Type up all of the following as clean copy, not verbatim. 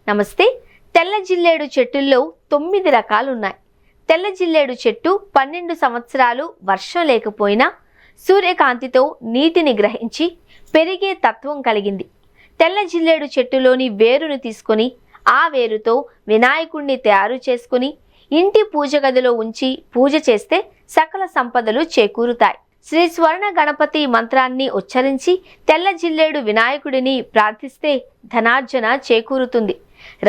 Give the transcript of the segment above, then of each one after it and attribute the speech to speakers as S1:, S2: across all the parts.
S1: నమస్తే. తెల్ల జిల్లేడు చెట్టుల్లో 9 రకాలున్నాయి. తెల్ల జిల్లేడు చెట్టు 12 సంవత్సరాలు వర్షం లేకపోయినా సూర్యకాంతితో నీటిని గ్రహించి పెరిగే తత్వం కలిగింది. తెల్ల జిల్లేడు చెట్టులోని వేరును తీసుకొని ఆ వేరుతో వినాయకుణ్ణి తయారు చేసుకుని ఇంటి పూజ గదిలో ఉంచి పూజ చేస్తే సకల సంపదలు చేకూరుతాయి. శ్రీ స్వర్ణ గణపతి మంత్రాన్ని ఉచ్చరించి తెల్ల జిల్లేడు వినాయకుడిని ప్రార్థిస్తే ధనార్జన చేకూరుతుంది.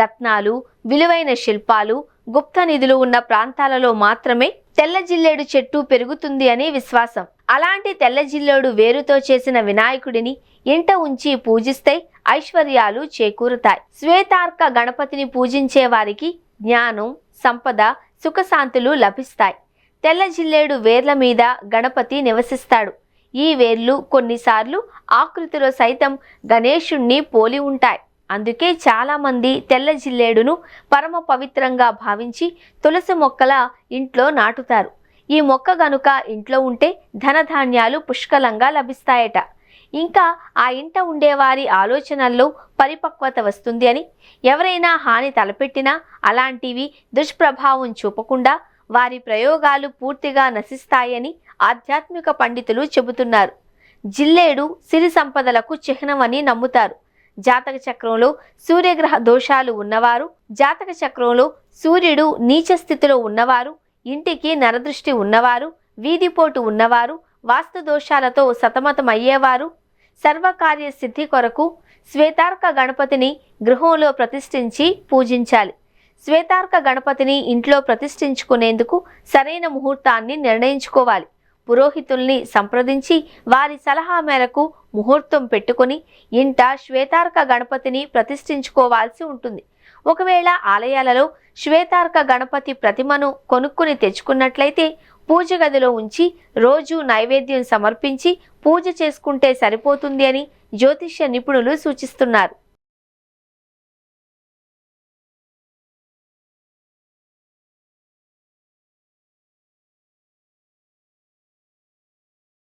S1: రత్నాలు, విలువైన శిల్పాలు, గుప్త నిధులు ఉన్న ప్రాంతాలలో మాత్రమే తెల్ల జిల్లేడు చెట్టు పెరుగుతుంది అని విశ్వాసం. అలాంటి తెల్ల జిల్లేడు వేరుతో చేసిన వినాయకుడిని ఇంట ఉంచి పూజిస్తే ఐశ్వర్యాలు చేకూరుతాయి. శ్వేతార్క గణపతిని పూజించే వారికి జ్ఞానం, సంపద, సుఖశాంతులు లభిస్తాయి. తెల్ల జిల్లేడు వేర్ల మీద గణపతి నివసిస్తాడు. ఈ వేర్లు కొన్నిసార్లు ఆకృతిలో సైతం గణేశుణ్ణి పోలి ఉంటాయి. అందుకే చాలామంది తెల్ల జిల్లేడును పరమ పవిత్రంగా భావించి తులసి మొక్కల ఇంట్లో నాటుతారు. ఈ మొక్క గనుక ఇంట్లో ఉంటే ధనధాన్యాలు పుష్కలంగా లభిస్తాయట. ఇంకా ఆ ఇంట ఉండేవారి ఆలోచనల్లో పరిపక్వత వస్తుంది అని, ఎవరైనా హాని తలపెట్టినా అలాంటివి దుష్ప్రభావం చూపకుండా వారి ప్రయోగాలు పూర్తిగా నశిస్తాయని ఆధ్యాత్మిక పండితులు చెబుతున్నారు. జిల్లేడు సిరి సంపదలకు చిహ్నమని నమ్ముతారు. జాతక చక్రంలో సూర్యగ్రహ దోషాలు ఉన్నవారు, జాతక చక్రంలో సూర్యుడు నీచ స్థితిలో ఉన్నవారు, ఇంటికి నరదృష్టి ఉన్నవారు, వీధిపోటు ఉన్నవారు, వాస్తు దోషాలతో సతమతమయ్యేవారు సర్వకార్య సిద్ధి కొరకు శ్వేతార్క గణపతిని గృహంలో ప్రతిష్ఠించి పూజించాలి. శ్వేతార్క గణపతిని ఇంట్లో ప్రతిష్ఠించుకునేందుకు సరైన ముహూర్తాన్ని నిర్ణయించుకోవాలి. పురోహితుల్ని సంప్రదించి వారి సలహా మేరకు ముహూర్తం పెట్టుకుని ఇంట శ్వేతార్క గణపతిని ప్రతిష్ఠించుకోవాల్సి ఉంటుంది. ఒకవేళ ఆలయాలలో శ్వేతార్క గణపతి ప్రతిమను కొనుక్కుని తెచ్చుకున్నట్లయితే పూజ గదిలో ఉంచి రోజు నైవేద్యం సమర్పించి పూజ చేసుకుంటే సరిపోతుంది అని జ్యోతిష్య నిపుణులు సూచిస్తున్నారు.